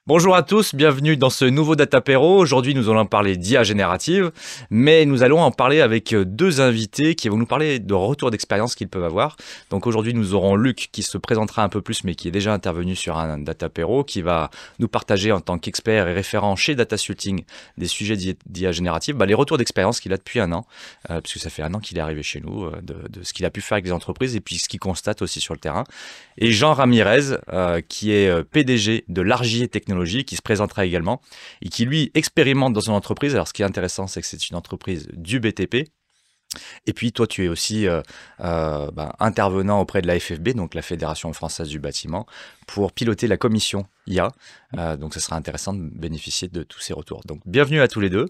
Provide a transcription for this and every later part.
Bonjour à tous, bienvenue dans ce nouveau Datapéro. Aujourd'hui, nous allons parler d'IA générative, mais nous allons en parler avec deux invités qui vont nous parler de retours d'expérience qu'ils peuvent avoir. Donc aujourd'hui, nous aurons Luc qui se présentera un peu plus, mais qui est déjà intervenu sur un Datapéro, qui va nous partager en tant qu'expert et référent chez Datasulting des sujets d'IA générative, les retours d'expérience qu'il a depuis un an, puisque ça fait un an qu'il est arrivé chez nous, de ce qu'il a pu faire avec les entreprises et puis ce qu'il constate aussi sur le terrain. Et Jean Ramirez, qui est PDG de Largier Technologies, qui se présentera également et qui lui expérimente dans une entreprise. Alors ce qui est intéressant, c'est que c'est une entreprise du BTP. Et puis toi, tu es aussi intervenant auprès de la FFB, donc la Fédération française du bâtiment, pour piloter la commission IA. Donc ce sera intéressant de bénéficier de tous ces retours. Donc bienvenue à tous les deux.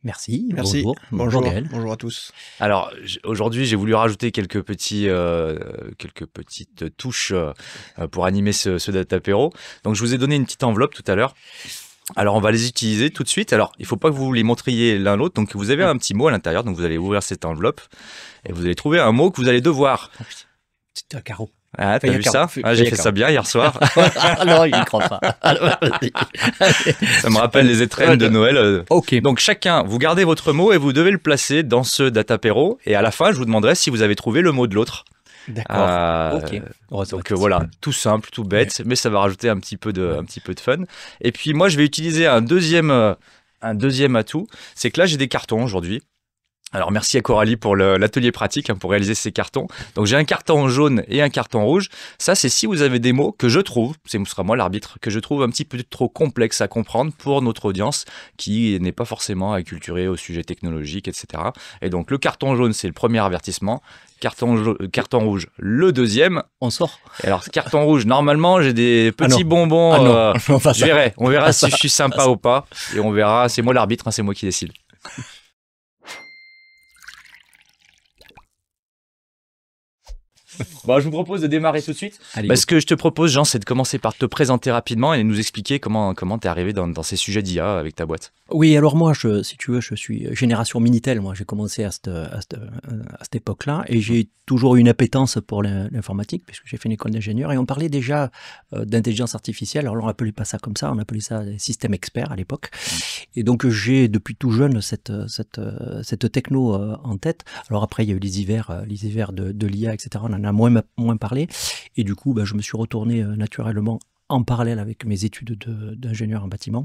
Merci. Bonjour. Bonjour. Bonjour à tous. Alors aujourd'hui, j'ai voulu rajouter quelques petites touches pour animer ce Datapéro. Donc je vous ai donné une petite enveloppe tout à l'heure. Alors on va les utiliser tout de suite. Alors il ne faut pas que vous les montriez l'un l'autre. Donc vous avez un petit mot à l'intérieur. Donc vous allez ouvrir cette enveloppe et vous allez trouver un mot que vous allez devoir. C'est un carreau. Ah, t'as vu ça? J'ai fait ça bien hier soir. Alors, il ne croit pas. Alors, ça me rappelle les étrennes de Noël. Ok. Donc chacun, vous gardez votre mot et vous devez le placer dans ce Datapéro. Et à la fin, je vous demanderai si vous avez trouvé le mot de l'autre. D'accord. Ok. Donc voilà, tout simple, tout bête, mais ça va rajouter un petit peu de fun. Et puis moi, je vais utiliser un deuxième atout. C'est que là, j'ai des cartons aujourd'hui. Alors merci à Coralie pour l'atelier pratique pour réaliser ces cartons. Donc j'ai un carton jaune et un carton rouge. Ça c'est si vous avez des mots que je trouve, ce sera moi l'arbitre, que je trouve un petit peu trop complexes à comprendre pour notre audience qui n'est pas forcément acculturée au sujet technologique, etc. Et donc le carton jaune c'est le premier avertissement. Carton rouge, le deuxième. On sort. Et alors, carton rouge, normalement, j'ai des petits bonbons. On verra si je suis sympa ou pas. Et on verra, c'est moi l'arbitre, c'est moi qui décide. Bon, je vous propose de démarrer tout de suite. Ce que je te propose, Jean, c'est de commencer par te présenter rapidement et de nous expliquer comment tu es arrivé dans ces sujets d'IA avec ta boîte. Oui, alors moi, si tu veux, je suis génération Minitel. Moi, j'ai commencé à cette époque-là et j'ai toujours eu une appétence pour l'informatique puisque j'ai fait une école d'ingénieur et on parlait déjà d'intelligence artificielle. Alors, on n'appelait pas ça comme ça, on appelait ça des systèmes experts à l'époque. Et donc, j'ai depuis tout jeune cette techno en tête. Alors après, il y a eu les hivers de l'IA, etc. On en a moins parlé. Et du coup, je me suis retourné naturellement en parallèle avec mes études d'ingénieur en bâtiment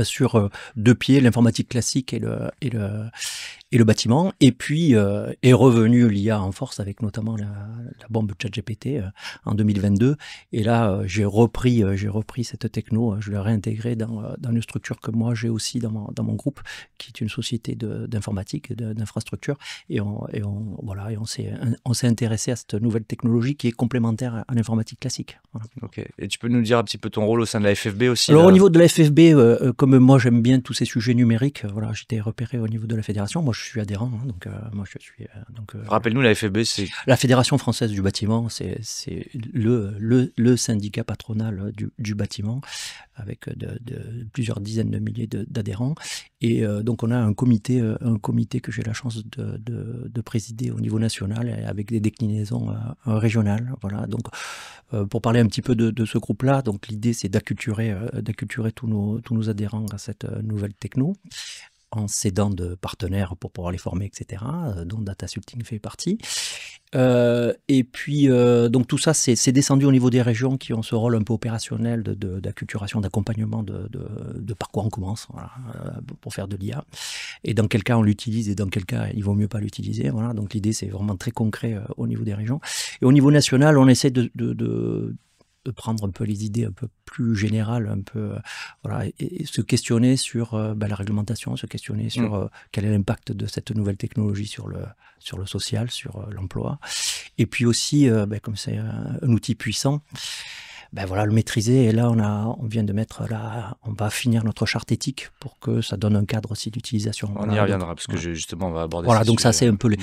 sur deux pieds, l'informatique classique et le bâtiment. Et puis est revenu l'IA en force avec notamment la bombe ChatGPT en 2022. Et là, j'ai repris cette techno, je l'ai réintégrée dans une structure que moi j'ai aussi dans mon groupe, qui est une société d'informatique, d'infrastructure. Et on s'est intéressé à cette nouvelle technologie qui est complémentaire à l'informatique classique. Voilà. Ok. Et tu peux nous dire un petit peu ton rôle au sein de la FFB aussi? Alors au niveau de la FFB, comme moi j'aime bien tous ces sujets numériques, voilà, j'étais repéré au niveau de la fédération. Moi je suis adhérent, donc moi je suis. Rappelle-nous, la FFB, c'est la Fédération française du bâtiment, c'est le syndicat patronal du bâtiment avec plusieurs dizaines de milliers d'adhérents. Et donc on a un comité que j'ai la chance de présider au niveau national avec des déclinaisons régionales. Voilà, donc pour parler un petit peu de ce groupe-là, donc l'idée c'est d'acculturer tous nos adhérents à cette nouvelle techno, en s'aidant de partenaires pour pouvoir les former, etc., dont Datasulting fait partie. Et puis, donc tout ça, c'est descendu au niveau des régions qui ont ce rôle un peu opérationnel d'acculturation, d'accompagnement de par quoi on commence, voilà, pour faire de l'IA. Et dans quel cas on l'utilise et dans quel cas il vaut mieux pas l'utiliser. Voilà. Donc l'idée, c'est vraiment très concret au niveau des régions. Et au niveau national, on essaie de prendre un peu les idées un peu plus générales, un peu voilà, et se questionner sur la réglementation, se questionner sur quel est l'impact de cette nouvelle technologie sur le social, sur l'emploi, et puis aussi comme c'est un outil puissant, voilà, le maîtriser. Et là on vient de mettre on va finir notre charte éthique pour que ça donne un cadre aussi d'utilisation. On y reviendra parce que justement on va aborder. Voilà, donc ça c'est un peu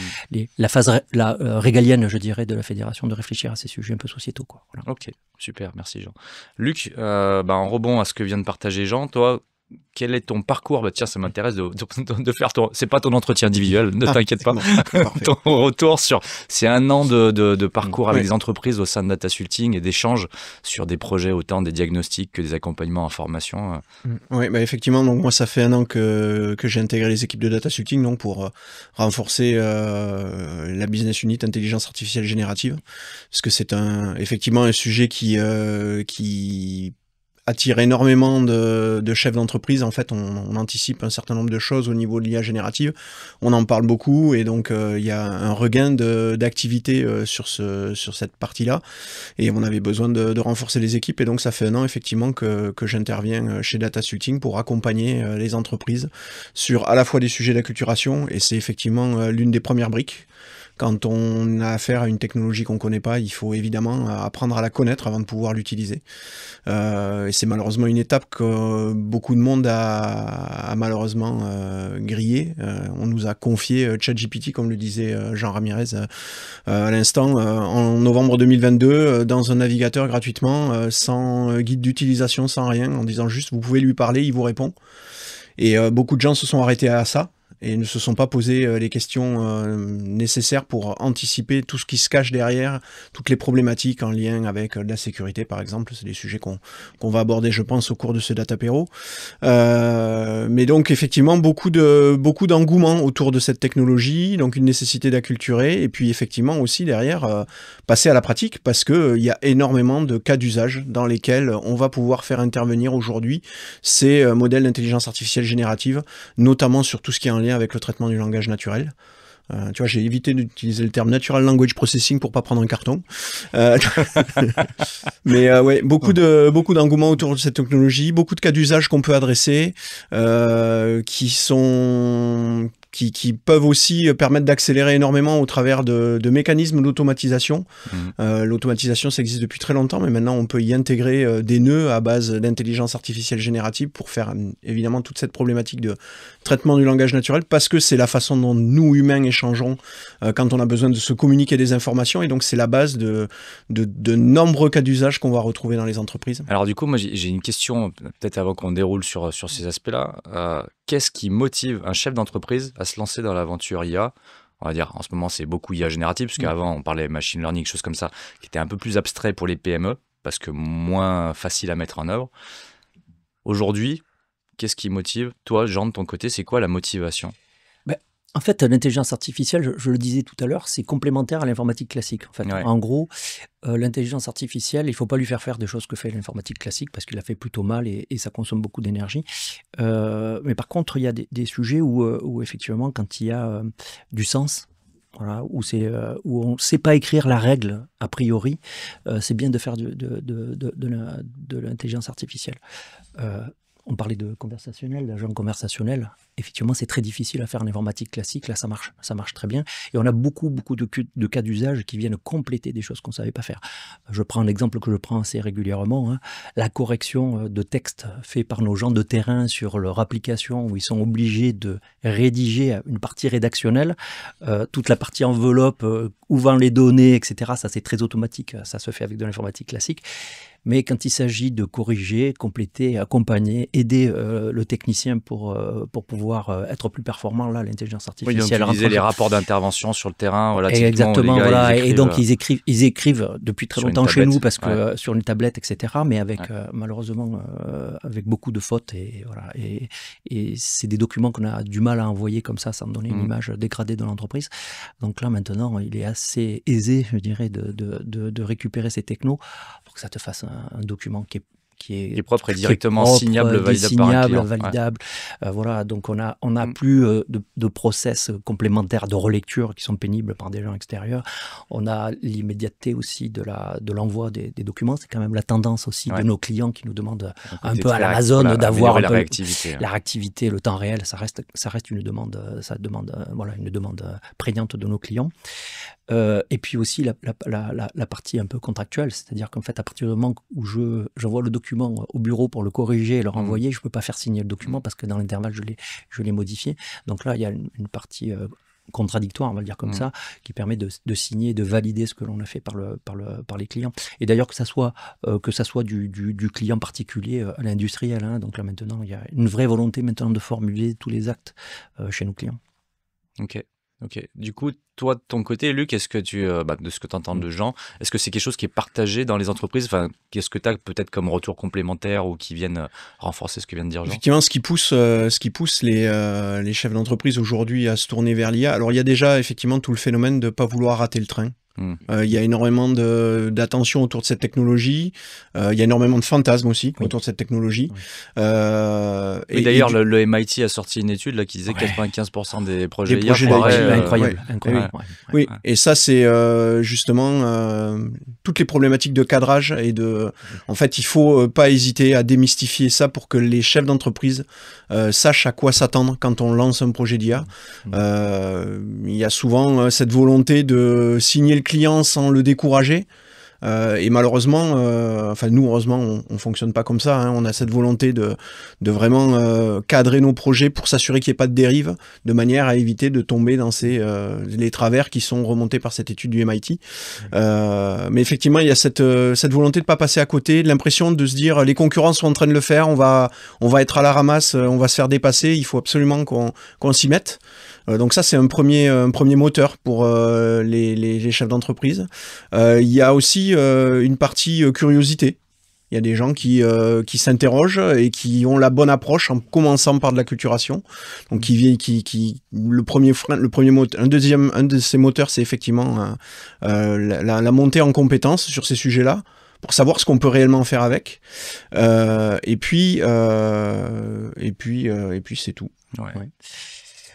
la phase régalienne, je dirais, de la fédération, de réfléchir à ces sujets un peu sociétaux, quoi. Voilà. Ok, super, merci Jean. Luc, en rebond à ce que vient de partager Jean, toi, quel est ton parcours? Bah, tiens, ça m'intéresse de faire ton... C'est pas ton entretien individuel, ne t'inquiète pas. Ton retour sur... C'est un an de parcours avec des entreprises au sein de Datasulting et d'échanges sur des projets, autant des diagnostics que des accompagnements en formation. Oui, bah effectivement, donc moi ça fait un an que j'ai intégré les équipes de Datasulting donc pour renforcer la business unit intelligence artificielle générative, parce que c'est effectivement un sujet qui attire énormément de chefs d'entreprise. En fait, on anticipe un certain nombre de choses au niveau de l'IA générative. On en parle beaucoup et donc il y a un regain d'activité sur cette partie-là. Et on avait besoin de renforcer les équipes. Et donc, ça fait un an effectivement que j'interviens chez Datasulting pour accompagner les entreprises sur à la fois des sujets d'acculturation, et c'est effectivement l'une des premières briques. Quand on a affaire à une technologie qu'on ne connaît pas, il faut évidemment apprendre à la connaître avant de pouvoir l'utiliser. Et c'est malheureusement une étape que beaucoup de monde a malheureusement grillée. On nous a confié ChatGPT, comme le disait Jean Ramirez à l'instant, en novembre 2022, dans un navigateur gratuitement, sans guide d'utilisation, sans rien, en disant juste vous pouvez lui parler, il vous répond. Et beaucoup de gens se sont arrêtés à ça et ne se sont pas posé les questions nécessaires pour anticiper tout ce qui se cache derrière, toutes les problématiques en lien avec la sécurité, par exemple. C'est des sujets qu'on va aborder, je pense, au cours de ce Datapéro. Mais donc, effectivement, beaucoup d'engouement autour de cette technologie, donc une nécessité d'acculturer, et puis effectivement aussi derrière, passer à la pratique, parce qu'il y a énormément de cas d'usage dans lesquels on va pouvoir faire intervenir aujourd'hui ces modèles d'intelligence artificielle générative, notamment sur tout ce qui est en lien avec le traitement du langage naturel. Tu vois, j'ai évité d'utiliser le terme Natural Language Processing pour pas prendre un carton. Mais ouais, beaucoup d'engouement autour de cette technologie, beaucoup de cas d'usage qu'on peut adresser, qui peuvent aussi permettre d'accélérer énormément au travers de mécanismes d'automatisation. L'automatisation, ça existe depuis très longtemps, mais maintenant on peut y intégrer des nœuds à base d'intelligence artificielle générative pour faire évidemment toute cette problématique de traitement du langage naturel, parce que c'est la façon dont nous, humains, échangeons quand on a besoin de se communiquer des informations, et donc c'est la base de nombreux cas d'usage qu'on va retrouver dans les entreprises. Alors du coup, moi j'ai une question, peut-être avant qu'on déroule sur ces aspects-là. Qu'est-ce qui motive un chef d'entreprise à se lancer dans l'aventure IA? On va dire, en ce moment, c'est beaucoup IA générative, parce qu'avant, on parlait machine learning, choses comme ça, qui étaient un peu plus abstrait pour les PME, parce que moins facile à mettre en œuvre. Aujourd'hui, qu'est-ce qui motive? Toi, Jean, de ton côté, c'est quoi la motivation? En fait, l'intelligence artificielle, je le disais tout à l'heure, c'est complémentaire à l'informatique classique. En fait, en gros, l'intelligence artificielle, il ne faut pas lui faire des choses que fait l'informatique classique, parce qu'il la fait plutôt mal et ça consomme beaucoup d'énergie. Mais par contre, il y a des sujets où effectivement, quand il y a du sens, voilà, où on ne sait pas écrire la règle a priori, c'est bien de faire de l'intelligence artificielle. On parlait de conversationnel, d'agent conversationnel. Effectivement, c'est très difficile à faire en informatique classique. Là, ça marche très bien. Et on a beaucoup de cas d'usage qui viennent compléter des choses qu'on ne savait pas faire. Je prends un exemple que je prends assez régulièrement. La correction de texte fait par nos gens de terrain sur leur application, où ils sont obligés de rédiger une partie rédactionnelle. Toute la partie enveloppe, ouvrant les données, etc. Ça, c'est très automatique. Ça se fait avec de l'informatique classique. Mais quand il s'agit de corriger, compléter, accompagner, aider le technicien pour pouvoir être plus performant, là, l'intelligence artificielle... Oui, donc utiliser les rapports d'intervention sur le terrain. Voilà, exactement, les gars, voilà. Et donc ils écrivent depuis très longtemps chez nous, parce que sur une tablette, etc. Mais avec malheureusement avec beaucoup de fautes. Et, voilà, et c'est des documents qu'on a du mal à envoyer comme ça, sans donner une image dégradée de l'entreprise. Donc là, maintenant, il est assez aisé, je dirais, de récupérer ces technos pour que ça te fasse un document qui est propre et directement signable, validable. Voilà, donc on a plus de process complémentaires de relecture qui sont pénibles par des gens extérieurs. On a l'immédiateté aussi de l'envoi des documents. C'est quand même la tendance aussi de nos clients qui nous demandent un peu à l'Amazon d'avoir la réactivité, le temps réel. Ça reste une demande, une demande prégnante de nos clients. Et puis aussi la partie un peu contractuelle, c'est-à-dire qu'en fait, à partir du moment où j'envoie le document au bureau pour le corriger et le renvoyer, je ne peux pas faire signer le document parce que dans l'intervalle, je l'ai modifié. Donc là, il y a une partie contradictoire, on va le dire comme ça, qui permet de signer, de valider ce que l'on a fait par les clients. Et d'ailleurs, que ça soit du client particulier à l'industriel. Hein, donc là, maintenant, il y a une vraie volonté maintenant de formuler tous les actes chez nos clients. Ok. Du coup, toi, de ton côté, Luc, est-ce que de ce que tu entends de gens, est-ce que c'est quelque chose qui est partagé dans les entreprises? Enfin, qu'est-ce que tu as peut-être comme retour complémentaire ou qui viennent renforcer ce que vient de dire Jean? Effectivement, ce qui pousse les chefs d'entreprise aujourd'hui à se tourner vers l'IA, alors il y a déjà effectivement tout le phénomène de ne pas vouloir rater le train. Il y a énormément d'attention autour de cette technologie. Il y a énormément de fantasmes aussi autour de cette technologie. Et d'ailleurs, le MIT a sorti une étude là, qui disait que 95% des projets IA foiraient, incroyable. Oui, et ça, c'est justement toutes les problématiques de cadrage et en fait, il faut pas hésiter à démystifier ça pour que les chefs d'entreprise sachent à quoi s'attendre quand on lance un projet d'IA. Il y a souvent cette volonté de signer le client sans le décourager. Et malheureusement, nous, heureusement, on fonctionne pas comme ça. Hein. On a cette volonté de vraiment cadrer nos projets pour s'assurer qu'il n'y ait pas de dérive, de manière à éviter de tomber dans les travers qui sont remontés par cette étude du MIT. Mais effectivement, il y a cette volonté de pas passer à côté, de l'impression de se dire les concurrents sont en train de le faire, on va être à la ramasse, on va se faire dépasser, il faut absolument qu'on s'y mette. Donc ça, c'est un premier moteur pour les chefs d'entreprise. Il y a aussi une partie curiosité. Il y a des gens qui s'interrogent et qui ont la bonne approche en commençant par de l'acculturation. Donc le premier moteur, un de ces moteurs, c'est effectivement la montée en compétence sur ces sujets-là, pour savoir ce qu'on peut réellement faire avec. Et puis c'est tout. Ouais.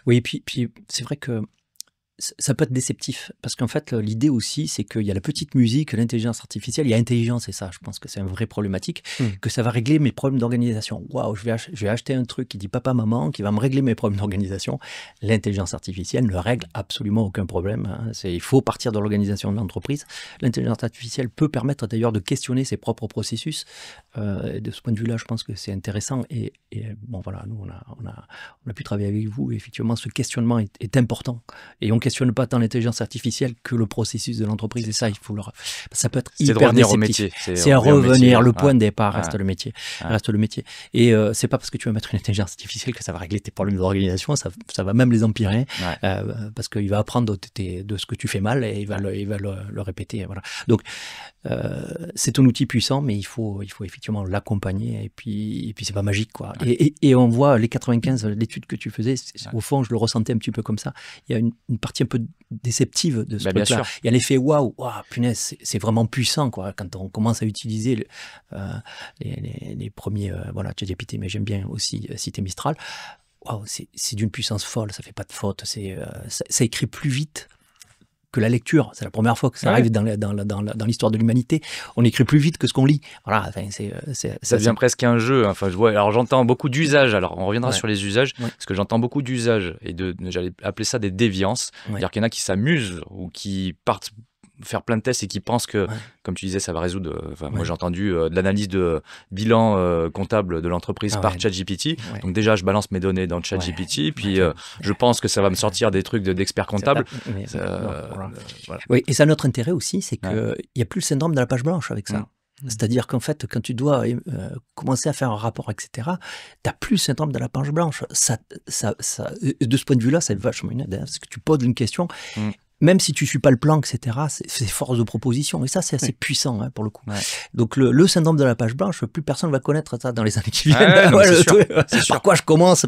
Oui, et puis c'est vrai que ça peut être déceptif, parce qu'en fait, l'idée aussi, c'est qu'il y a la petite musique, l'intelligence artificielle, il y a intelligence, et ça, je pense que c'est une vraie problématique, que ça va régler mes problèmes d'organisation. Waouh, je vais acheter un truc qui dit papa, maman, qui va me régler mes problèmes d'organisation. L'intelligence artificielle ne règle absolument aucun problème. Hein. Il faut partir de l'organisation de l'entreprise. L'intelligence artificielle peut permettre d'ailleurs de questionner ses propres processus. De ce point de vue-là, je pense que c'est intéressant. Et bon, voilà, nous, on a pu travailler avec vous. Et effectivement, ce questionnement est important. Et on questionne pas tant l'intelligence artificielle que le processus de l'entreprise. Et ça, ça peut être hyper déceptif. C'est à revenir. Le point de départ reste le métier. Reste le métier. Et c'est pas parce que tu vas mettre une intelligence artificielle que ça va régler tes problèmes d'organisation. Ça va même les empirer. Parce qu'il va apprendre de ce que tu fais mal et il va le répéter. Voilà. Donc, c'est un outil puissant, mais il faut effectivement l'accompagner. Et puis c'est pas magique, quoi. Et on voit les 95, l'étude que tu faisais, au fond, je le ressentais un petit peu comme ça. Il y a une partie un peu déceptive de ce truc-là. Il y a l'effet waouh, punaise, c'est vraiment puissant, quoi. Quand on commence à utiliser les premiers, ChatGPT, mais j'aime bien aussi citer Mistral. Waouh, c'est d'une puissance folle, ça fait pas de faute, ça écrit plus vite que la lecture. C'est la première fois que ça arrive dans l'histoire de l'humanité. On écrit plus vite que ce qu'on lit. Voilà, ça devient presque un jeu. Enfin, alors j'entends beaucoup d'usages. Alors on reviendra sur les usages, parce que j'entends beaucoup d'usages et j'allais appeler ça des déviances. C'est-à-dire qu'il y en a qui s'amusent ou qui partent faire plein de tests et qui pensent que, comme tu disais, ça va résoudre. Moi, j'ai entendu de l'analyse de bilan comptable de l'entreprise par ChatGPT. Donc déjà, je balance mes données dans ChatGPT, puis je pense que ça va me sortir des trucs d'expert comptable. Oui, et ça, notre intérêt aussi, c'est qu'il n'y a plus le syndrome de la page blanche avec ça. C'est-à-dire qu'en fait, quand tu dois commencer à faire un rapport, etc., tu n'as plus le syndrome de la page blanche. De ce point de vue-là, c'est vachement une aide, parce que tu poses une question. Même si tu ne suis pas le plan, etc., c'est force de proposition. Et ça, c'est assez puissant, hein, pour le coup. Donc, le syndrome de la page blanche, plus personne ne va connaître ça dans les années qui viennent. Par quoi je commence,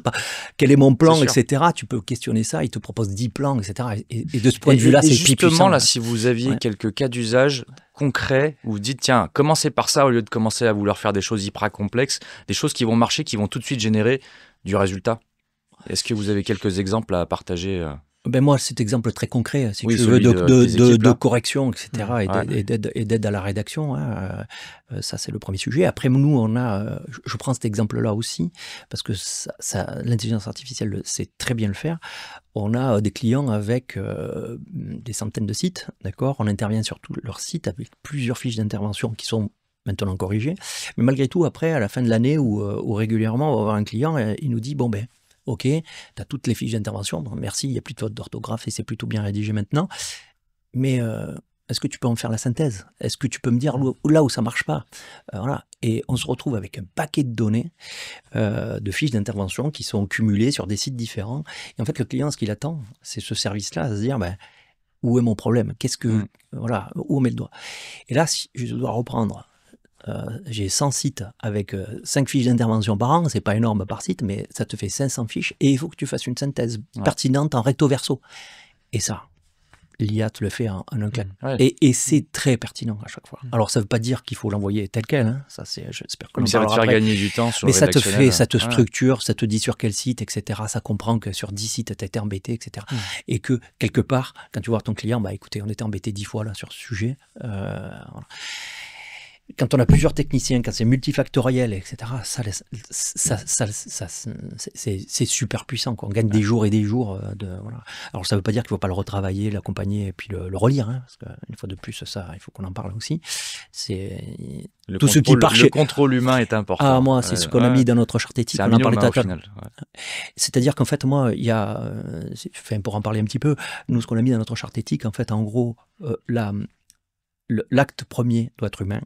quel est mon plan, etc. Tu peux questionner ça, il te propose 10 plans, etc. Et de ce point de vue-là, c'est puissant. Justement, là, si vous aviez quelques cas d'usage concrets, où vous dites, tiens, commencez par ça au lieu de commencer à vouloir faire des choses hyper complexes, des choses qui vont marcher, qui vont tout de suite générer du résultat. Est-ce que vous avez quelques exemples à partager moi, cet exemple très concret, si tu veux, de correction, etc., et d'aide à la rédaction, hein, ça, c'est le premier sujet. Après, nous, on a, je prends cet exemple-là aussi, parce que l'intelligence artificielle sait très bien le faire. On a des clients avec des centaines de sites, d'accord. On intervient sur tous leurs sites avec plusieurs fiches d'intervention qui sont maintenant corrigées. Mais malgré tout, après, à la fin de l'année, ou régulièrement, on va avoir un client, il nous dit, ok, tu as toutes les fiches d'intervention, bon, merci, il n'y a plus de faute d'orthographe et c'est plutôt bien rédigé maintenant, mais est-ce que tu peux en faire la synthèse? Est-ce que tu peux me dire là où ça marche pas? Voilà. Et on se retrouve avec un paquet de données, de fiches d'intervention qui sont cumulées sur des sites différents. Et en fait, le client, ce qu'il attend, c'est ce service-là, à se dire, ben, où est mon problème? Qu'est-ce que, voilà, où on met le doigt? Et là, si je dois reprendre, j'ai 100 sites avec 5 fiches d'intervention par an, c'est pas énorme par site, mais ça te fait 500 fiches, et il faut que tu fasses une synthèse pertinente en recto verso. Et ça, l'IA te le fait en un claque. Et c'est très pertinent à chaque fois. Alors, ça ne veut pas dire qu'il faut l'envoyer tel quel. Hein. Ça, j'espère que ça va te faire gagner du temps sur le rédactionnel. Mais ça te structure, ça te dit sur quel site, etc. Ça comprend que sur 10 sites, tu as été embêté, etc. Et que, quelque part, quand tu vois ton client, bah écoutez, on était embêté 10 fois là sur ce sujet. Voilà. Quand on a plusieurs techniciens, quand c'est multifactoriel, etc., c'est super puissant, quoi. On gagne des jours et des jours. Voilà. Alors, ça ne veut pas dire qu'il ne faut pas le retravailler, l'accompagner et puis le relire. Hein, parce qu'une fois de plus, ça, il faut qu'on en parle aussi. Le contrôle humain est important. Ah, moi, c'est ce qu'on a mis dans notre charte éthique. On en parlait tout à l'heure. C'est-à-dire qu'en fait, moi, il y a, pour en parler un petit peu, nous, ce qu'on a mis dans notre charte éthique, en fait, en gros, l'acte premier doit être humain.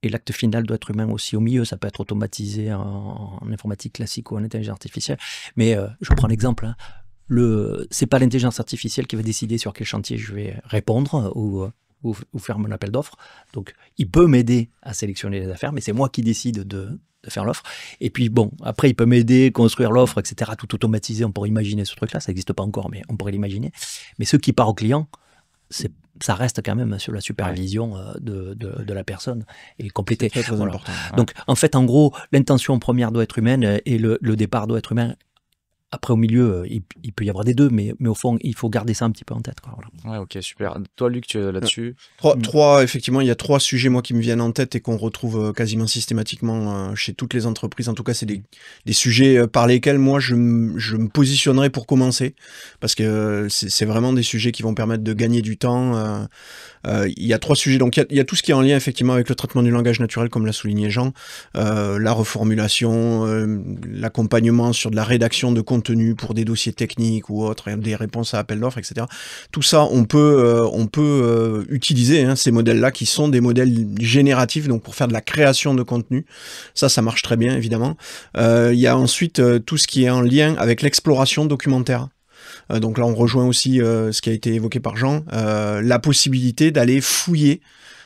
Et l'acte final doit être humain aussi. Au milieu, ça peut être automatisé en informatique classique ou en intelligence artificielle. Mais je prends l'exemple. Hein. C'est pas l'intelligence artificielle qui va décider sur quel chantier je vais répondre ou faire mon appel d'offres. Donc, il peut m'aider à sélectionner les affaires, mais c'est moi qui décide de faire l'offre. Et puis, bon, après, il peut m'aider, construire l'offre, etc. Tout automatisé. On pourrait imaginer ce truc-là. Ça n'existe pas encore, mais on pourrait l'imaginer. Mais ce qui part au client, ça reste quand même sur la supervision de la personne et complété. C'est très important. Donc, en fait, en gros, l'intention première doit être humaine et le départ doit être humain. Après, au milieu, il peut y avoir des deux, mais au fond, il faut garder ça un petit peu en tête. Quoi, voilà. Ouais, ok, super. Toi, Luc, tu es là-dessus. Effectivement, il y a 3 sujets, moi, qui me viennent en tête et qu'on retrouve quasiment systématiquement chez toutes les entreprises. En tout cas, c'est des sujets par lesquels, moi, je me positionnerai pour commencer, parce que c'est vraiment des sujets qui vont permettre de gagner du temps. Il y a 3 sujets. Donc, il y a tout ce qui est en lien, effectivement, avec le traitement du langage naturel, comme l'a souligné Jean, la reformulation, l'accompagnement sur de la rédaction de contenu pour des dossiers techniques ou autres, des réponses à appel d'offres, etc. Tout ça, on peut utiliser ces modèles-là qui sont des modèles génératifs, donc pour faire de la création de contenu. Ça marche très bien, évidemment. Il y a ensuite tout ce qui est en lien avec l'exploration documentaire. Donc là, on rejoint aussi ce qui a été évoqué par Jean, la possibilité d'aller fouiller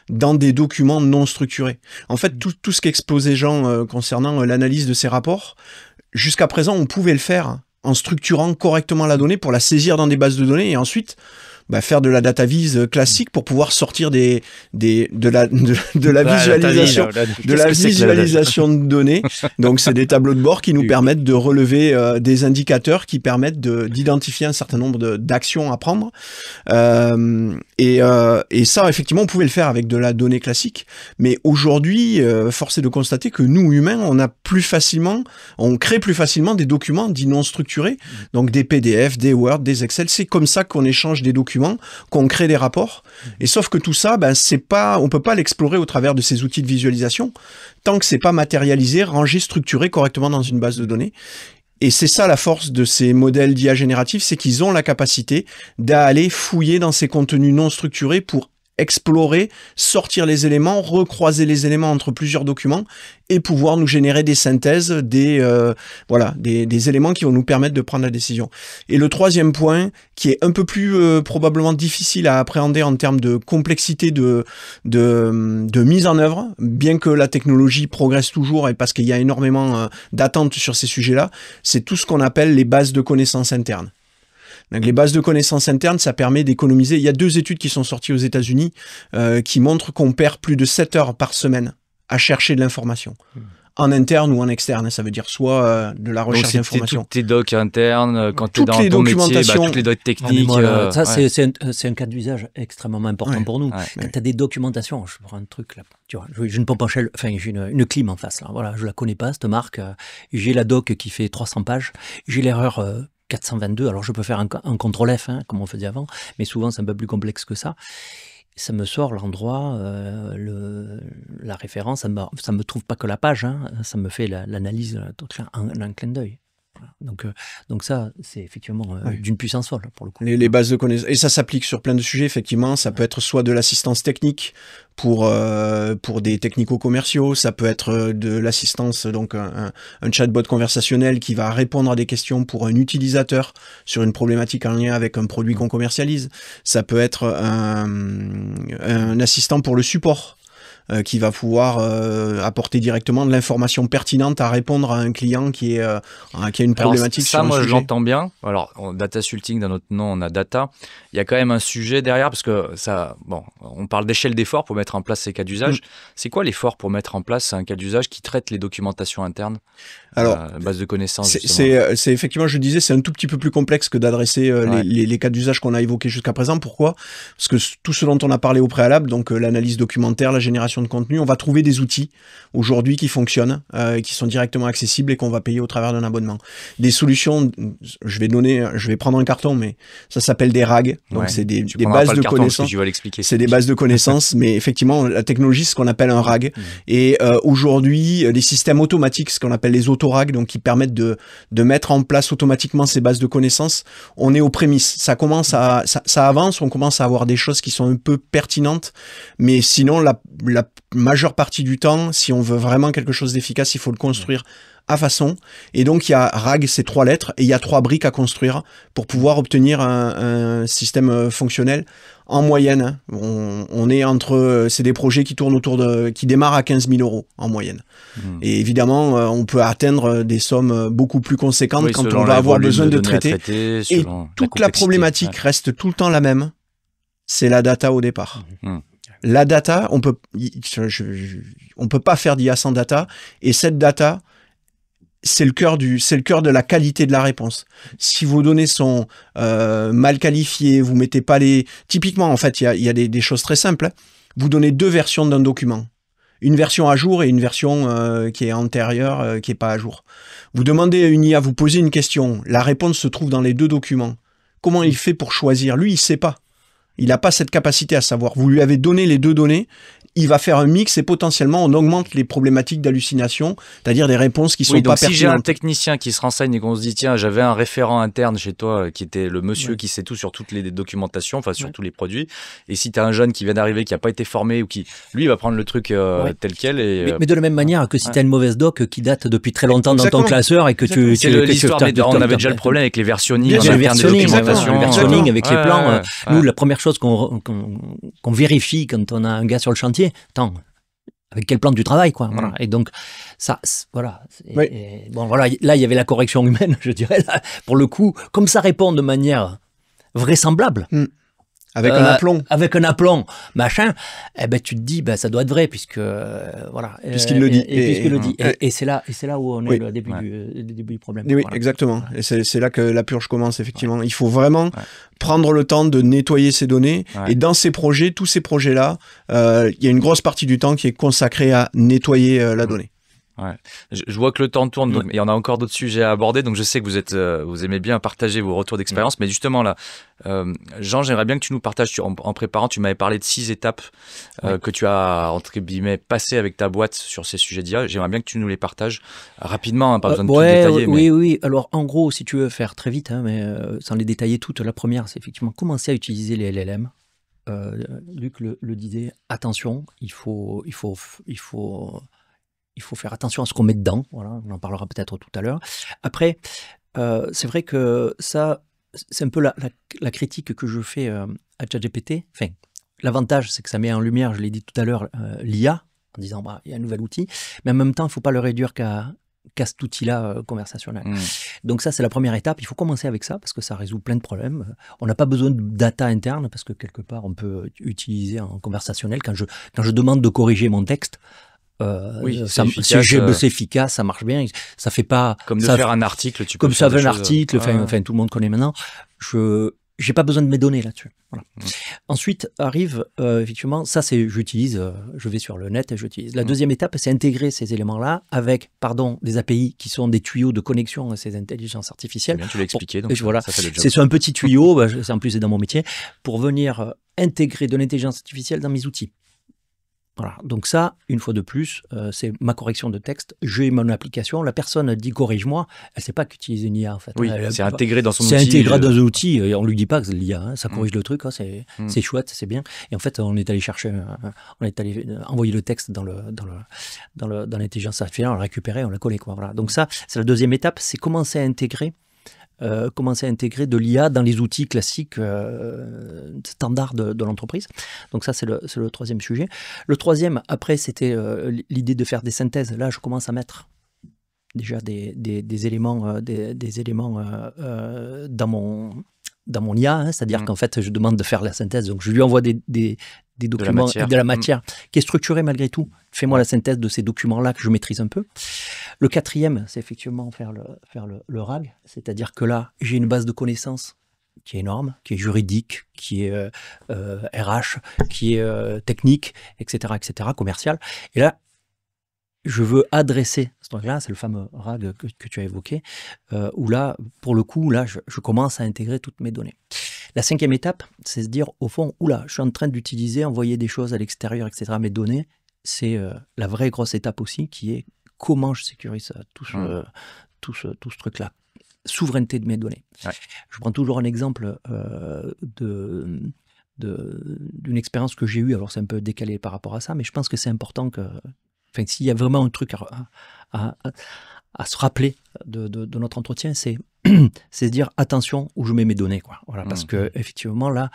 dans des documents non structurés. En fait, tout ce qu'exposait Jean concernant l'analyse de ces rapports, jusqu'à présent, on pouvait le faire en structurant correctement la donnée pour la saisir dans des bases de données et ensuite faire de la data vise classique pour pouvoir sortir de la visualisation de données. Donc, c'est des tableaux de bord qui nous permettent de relever des indicateurs qui permettent d'identifier un certain nombre d'actions à prendre. Et ça, effectivement, on pouvait le faire avec de la donnée classique. Mais aujourd'hui, force est de constater que nous, humains, on crée plus facilement des documents dits non structurés. Donc, des PDF, des Word, des Excel. C'est comme ça qu'on échange des documents, qu'on crée des rapports. Et sauf que tout ça, on peut pas l'explorer au travers de ces outils de visualisation tant que c'est pas matérialisé, rangé, structuré correctement dans une base de données. Et c'est ça la force de ces modèles d'IA génératifs, c'est qu'ils ont la capacité d'aller fouiller dans ces contenus non structurés pour explorer, sortir les éléments, recroiser les éléments entre plusieurs documents et pouvoir nous générer des synthèses, des éléments qui vont nous permettre de prendre la décision. Et le troisième point, qui est un peu plus probablement difficile à appréhender en termes de complexité de mise en œuvre, bien que la technologie progresse toujours et parce qu'il y a énormément d'attentes sur ces sujets-là, c'est tout ce qu'on appelle les bases de connaissances internes. Donc, les bases de connaissances internes, ça permet d'économiser. Il y a 2 études qui sont sorties aux États-Unis qui montrent qu'on perd plus de 7 heures par semaine à chercher de l'information. En interne ou en externe, ça veut dire soit de la recherche d'information. Donc, toutes tes docs internes, quand tu es dans ton métier, toutes les docs techniques. Ça, c'est un cas d'usage extrêmement important pour nous. Quand tu as des documentations, je prends un truc là, tu vois, j'ai une pompe à chaleur, j'ai une clim en face, là, voilà, je la connais pas, cette marque, j'ai la doc qui fait 300 pages, j'ai l'erreur 422, alors je peux faire un CTRL F, comme on faisait avant, mais souvent c'est un peu plus complexe que ça. Ça me sort l'endroit, la référence, ça me trouve pas que la page, ça me fait l'analyse en un clin d'œil. Donc ça, c'est effectivement d'une puissance folle pour le coup. Les bases de connaissances. Et ça s'applique sur plein de sujets, effectivement. Ça peut être soit de l'assistance technique pour des technico-commerciaux, ça peut être de l'assistance, donc un chatbot conversationnel qui va répondre à des questions pour un utilisateur sur une problématique en lien avec un produit qu'on commercialise. Ça peut être un assistant pour le support, qui va pouvoir apporter directement de l'information pertinente à répondre à un client qui a une problématique. Alors, ça, moi, je l'entends bien. Alors, Data Sulting, dans notre nom, on a data. Il y a quand même un sujet derrière, parce que ça, bon, on parle d'échelle d'effort pour mettre en place ces cas d'usage. C'est quoi l'effort pour mettre en place un cas d'usage qui traite les documentations internes? Alors, base de connaissances. C'est effectivement, je disais, c'est un tout petit peu plus complexe que d'adresser les cas d'usage qu'on a évoqués jusqu'à présent. Pourquoi? Parce que tout ce dont on a parlé au préalable, donc l'analyse documentaire, la génération de contenu, on va trouver des outils aujourd'hui qui fonctionnent, qui sont directement accessibles et qu'on va payer au travers d'un abonnement. Des solutions, je vais prendre un carton, mais ça s'appelle des RAG. Donc c'est des bases de connaissances. C'est des bases de connaissances, mais effectivement, la technologie, c'est ce qu'on appelle un RAG. Et aujourd'hui, les systèmes automatiques, ce qu'on appelle les autorag, donc qui permettent de mettre en place automatiquement ces bases de connaissances, on est aux prémices. Ça avance, on commence à avoir des choses qui sont un peu pertinentes, mais sinon, la majeure partie du temps, si on veut vraiment quelque chose d'efficace, il faut le construire à façon. Et donc, il y a RAG, c'est 3 lettres, et il y a 3 briques à construire pour pouvoir obtenir un système fonctionnel. En moyenne, on est c'est des projets qui tournent qui démarrent à 15 000 € en moyenne. Et évidemment, on peut atteindre des sommes beaucoup plus conséquentes quand on va avoir besoin de traiter. Et toute la problématique reste tout le temps la même. C'est la data au départ. La data, on peut pas faire d'IA sans data, et cette data, c'est le cœur de la qualité de la réponse. Si vos données sont mal qualifiées, vous mettez pas typiquement, en fait, il y a des choses très simples. Vous donnez 2 versions d'un document. Une version à jour et une version qui est antérieure, qui est pas à jour. Vous demandez à une IA, vous posez une question, la réponse se trouve dans les 2 documents. Comment il fait pour choisir? Lui, il sait pas. Il n'a pas cette capacité à savoir. Vous lui avez donné les 2 données, il va faire un mix et potentiellement on augmente les problématiques d'hallucination, c'est-à-dire des réponses qui sont pas pertinentes. Si j'ai un technicien qui se renseigne et qu'on se dit tiens, j'avais un référent interne chez toi qui était le monsieur qui sait tout sur toutes les documentations, enfin sur tous les produits, et si tu as un jeune qui vient d'arriver qui n'a pas été formé ou qui lui va prendre le truc tel quel mais de la même manière que si tu as une mauvaise doc qui date depuis très longtemps dans ton classeur et que c'est l'histoire, on avait déjà le problème avec les versionnings en interne de documentation, le versionning avec les plans. Nous, la première chose qu'on vérifie quand on a un gars sur le chantier, attends, avec quel plan tu travailles, quoi. Voilà. Et donc, ça, voilà. Bon, voilà, là, il y avait la correction humaine, je dirais. Là, pour le coup, comme ça répond de manière vraisemblable. Avec un aplomb. Avec un aplomb, machin, eh ben, tu te dis, ça doit être vrai, puisque, voilà. Puisqu'il le dit. Puisqu'il le dit. Et c'est là où on est le début du problème. Oui, voilà. Exactement. Et c'est là que la purge commence, effectivement. Il faut vraiment prendre le temps de nettoyer ces données. Et dans ces projets, tous ces projets-là, il y a une grosse partie du temps qui est consacrée à nettoyer la donnée. Ouais. Je vois que le temps tourne, donc, et on a encore d'autres sujets à aborder, donc je sais que vous aimez bien partager vos retours d'expérience, mais justement là, Jean, j'aimerais bien que tu nous partages, en préparant, tu m'avais parlé de 6 étapes que tu as, entre guillemets, passées avec ta boîte sur ces sujets d'IA. J'aimerais bien que tu nous les partages rapidement, pas besoin de tout détailler. Oui. Alors en gros, si tu veux faire très vite, mais sans les détailler toutes, la première, c'est effectivement commencer à utiliser les LLM. Luc le disait, attention, il faut faire attention à ce qu'on met dedans. Voilà, on en parlera peut-être tout à l'heure. Après, c'est vrai que ça, c'est un peu la critique que je fais à ChatGPT. Enfin, l'avantage, c'est que ça met en lumière, je l'ai dit tout à l'heure, l'IA, en disant il y a un nouvel outil, mais en même temps, il ne faut pas le réduire qu'à cet outil-là conversationnel. Donc ça, c'est la première étape. Il faut commencer avec ça, parce que ça résout plein de problèmes. On n'a pas besoin de data interne, parce que quelque part, on peut utiliser en conversationnel. Quand je demande de corriger mon texte, c'est efficace, ça marche bien, ça fait pas comme de faire un article, tu peux comme ça fait un article, enfin tout le monde connaît maintenant. J'ai pas besoin de mes données là-dessus. Voilà. Ensuite arrive effectivement, ça c'est je vais sur le net et j'utilise. La deuxième étape, c'est intégrer ces éléments-là avec des API qui sont des tuyaux de connexion à ces intelligences artificielles. Bien, tu l'as expliqué, donc voilà, ça fait le job. C'est un petit tuyau, en plus c'est dans mon métier, pour venir intégrer de l'intelligence artificielle dans mes outils. Voilà. Donc ça, une fois de plus, c'est ma correction de texte. J'ai mon application. La personne dit corrige-moi. Elle ne sait pas qu'utiliser une IA en fait. Oui, c'est intégré dans son outil. C'est intégré dans l'outil. Et on ne lui dit pas que c'est l'IA. Hein, ça corrige le truc. Hein, c'est chouette, c'est bien. Et en fait, on est allé chercher, on est allé envoyer le texte dans l'intelligence artificielle, on l'a récupéré, on l'a collé. Quoi. Voilà. Donc ça, c'est la deuxième étape. C'est commencer à intégrer de l'IA dans les outils classiques standards de l'entreprise. Donc ça, c'est le troisième sujet. Le troisième, après, c'était l'idée de faire des synthèses. Là, je commence à mettre déjà des éléments dans mon IA, hein, c'est-à-dire qu'en fait, je demande de faire la synthèse. Donc, je lui envoie des documents, de la matière qui est structurée malgré tout. Fais-moi la synthèse de ces documents-là que je maîtrise un peu. Le quatrième, c'est effectivement faire le RAG, c'est-à-dire que là, j'ai une base de connaissances qui est énorme, qui est juridique, qui est RH, qui est technique, etc., commercial. Et là, je veux adresser ce truc-là, c'est le fameux RAG que tu as évoqué, où là, pour le coup, là, je commence à intégrer toutes mes données. La cinquième étape, c'est se dire, au fond, oula, je suis en train d'utiliser, envoyer des choses à l'extérieur, etc., mes données. C'est la vraie grosse étape aussi, qui est comment je sécurise tout ce truc-là. Souveraineté de mes données. Ouais. Je prends toujours un exemple d'une expérience que j'ai eue, alors c'est un peu décalé par rapport à ça, mais je pense que c'est important que, enfin, s'il y a vraiment un truc à se rappeler de notre entretien, c'est se dire attention où je mets mes données, quoi. Voilà, parce que effectivement là,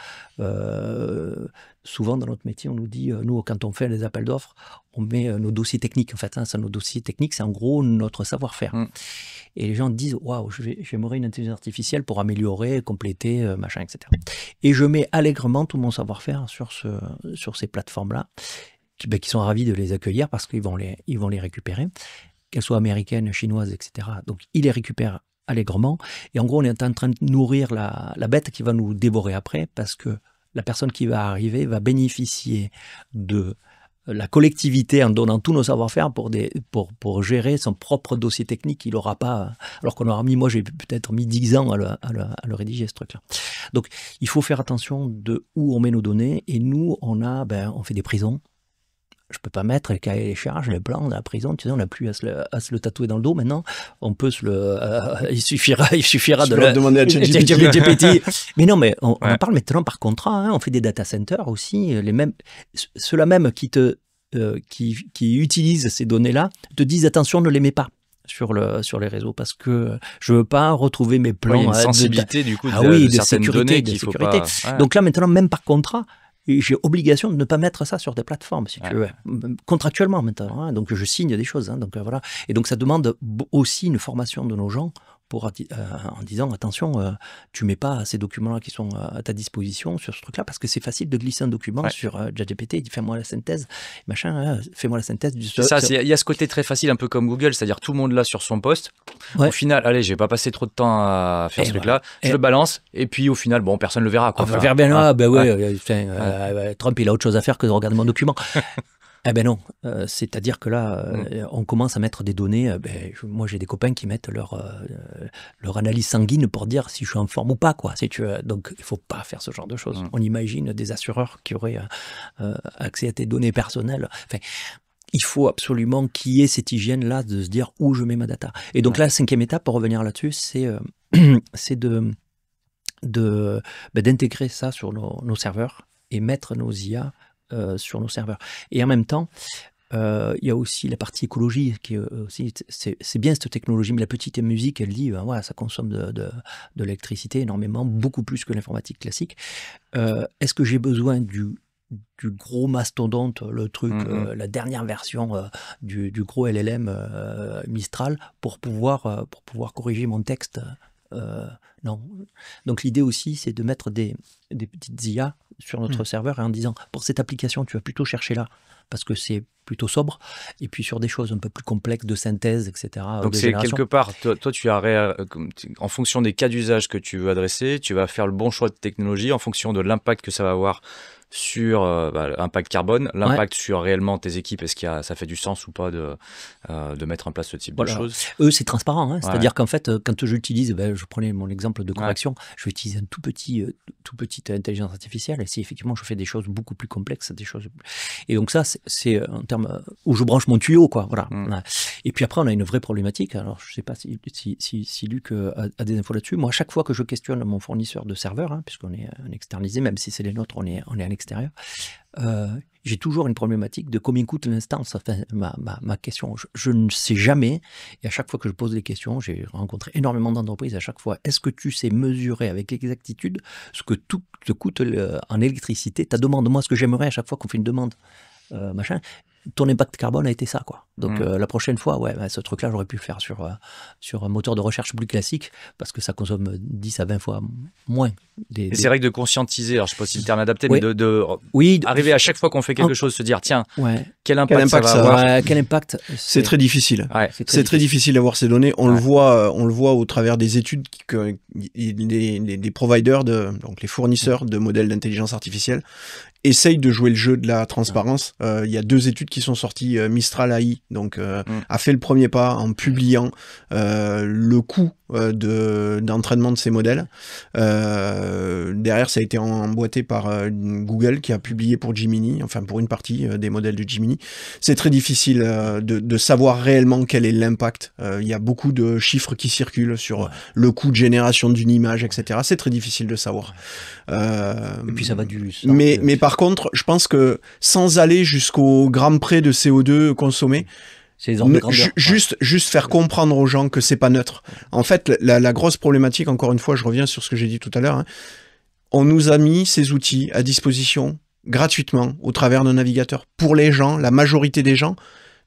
souvent dans notre métier, on nous dit, nous quand on fait les appels d'offres, on met nos dossiers techniques. En fait, hein, nos dossiers techniques, c'est en gros notre savoir-faire. Et les gens disent waouh, j'aimerais une intelligence artificielle pour améliorer, compléter, machin, etc. Et je mets allègrement tout mon savoir-faire sur ces plateformes-là, qui sont ravis de les accueillir parce qu'ils vont les récupérer, qu'elles soient américaines, chinoises, etc. Donc, ils les récupèrent allègrement. Et en gros, on est en train de nourrir la bête qui va nous dévorer après parce que la personne qui va arriver va bénéficier de la collectivité en donnant tous nos savoir-faire pour gérer son propre dossier technique qu'il n'aura pas, alors qu'on aura mis, moi j'ai peut-être mis 10 ans à le rédiger ce truc-là. Donc, il faut faire attention de où on met nos données et nous, on fait des prisons. Je ne peux pas mettre les cahiers, les charges, les plans de la prison. Tu sais, on n'a plus à se le tatouer dans le dos maintenant. On peut il suffira de le demander à ChatGPT. Mais non, mais on en parle maintenant par contrat. Hein. On fait des data centers aussi. Ceux-là même qui utilisent ces données-là te disent attention, ne les mets pas sur les réseaux parce que je veux pas retrouver mes plans. Il y a une sensibilité du coup de certaines sécurité, données qu'il faut sécurité. pas. Ouais. Donc là maintenant, même par contrat. Et j'ai obligation de ne pas mettre ça sur des plateformes, si tu veux, contractuellement maintenant. Hein, donc je signe des choses. Hein, donc voilà. Et donc ça demande aussi une formation de nos gens en disant attention, tu mets pas ces documents-là qui sont à ta disposition sur ce truc-là parce que c'est facile de glisser un document sur ChatGPT. Il dit fais-moi la synthèse, machin, fais-moi la synthèse. Il y a ce côté très facile, un peu comme Google, c'est-à-dire tout le monde l'a sur son poste. Au final, allez, je vais pas passer trop de temps à faire ce truc-là. Je le balance et puis au final, bon, personne le verra. Quoi. On va faire bien Trump, il a autre chose à faire que de regarder mon document. Eh ben non, c'est-à-dire que là, on commence à mettre des données. Moi, j'ai des copains qui mettent leur analyse sanguine pour dire si je suis en forme ou pas, quoi. Si tu veux. Donc, il faut pas faire ce genre de choses. On imagine des assureurs qui auraient accès à tes données personnelles. Enfin, il faut absolument qu'il y ait cette hygiène-là de se dire où je mets ma data. Et donc là, la cinquième étape, pour revenir là-dessus, c'est d'intégrer ça sur nos serveurs et mettre nos IA sur nos serveurs. Et en même temps, il y a aussi la partie écologie qui est aussi, c'est bien cette technologie, mais la petite musique, elle dit, ça consomme de l'électricité énormément, beaucoup plus que l'informatique classique. Est-ce que j'ai besoin du gros mastodonte, le truc, la dernière version du gros LLM Mistral pour pouvoir corriger mon texte? Non. Donc l'idée aussi, c'est de mettre des petites IA sur notre serveur et en disant, pour cette application, tu vas plutôt chercher là, parce que c'est plutôt sobre, et puis sur des choses un peu plus complexes de synthèse, etc. Donc c'est quelque part, toi tu as, en fonction des cas d'usage que tu veux adresser, tu vas faire le bon choix de technologie en fonction de l'impact que ça va avoir sur l'impact carbone, l'impact sur réellement tes équipes, est-ce que ça fait du sens ou pas de mettre en place ce type de choses? Eux, c'est transparent, hein. C'est-à-dire qu'en fait, quand j'utilise, je prenais mon exemple de correction, je vais utiliser un tout petite intelligence artificielle, et si effectivement je fais des choses beaucoup plus complexes, et donc ça, c'est en termes où je branche mon tuyau, quoi. Voilà. Et puis après, on a une vraie problématique. Alors, je sais pas si Luc a des infos là-dessus. Moi, à chaque fois que je questionne mon fournisseur de serveurs, hein, puisqu'on est externalisé, même si c'est les nôtres, on est à l'extérieur, j'ai toujours une problématique de combien coûte l'instance. Enfin, ma question, je ne sais jamais, et à chaque fois que je pose des questions, j'ai rencontré énormément d'entreprises, à chaque fois, est-ce que tu sais mesurer avec exactitude ce que tout te coûte en électricité, ta demande? Moi, ce que j'aimerais à chaque fois qu'on fait une demande, ton impact carbone a été ça, quoi. Donc la prochaine fois, ce truc-là, j'aurais pu le faire sur un moteur de recherche plus classique, parce que ça consomme 10 à 20 fois moins. C'est vrai que de conscientiser, alors je ne sais pas si le terme est adapté, mais arriver à chaque fois qu'on fait quelque chose, se dire, tiens, quel impact ça va avoir. Quel impact c'est très difficile. C'est très difficile d'avoir ces données. On le voit au travers des études que les providers, donc les fournisseurs de modèles d'intelligence artificielle, essayent de jouer le jeu de la transparence. Il y a 2 études qui sont sorties. Mistral AI donc, a fait le premier pas en publiant le coût d'entraînement de ces modèles. Derrière, ça a été emboîté par Google qui a publié pour Gemini, enfin pour une partie des modèles de Gemini. C'est très difficile de savoir réellement quel est l'impact. Il y a beaucoup de chiffres qui circulent sur le coût de génération d'une image, etc. C'est très difficile de savoir. Et puis ça va mais par contre, je pense que sans aller jusqu'au gramme près de CO2 consommé, juste faire comprendre aux gens que c'est pas neutre. En fait, la grosse problématique, encore une fois, je reviens sur ce que j'ai dit tout à l'heure, hein, on nous a mis ces outils à disposition gratuitement au travers d'un navigateur. Pour les gens, la majorité des gens,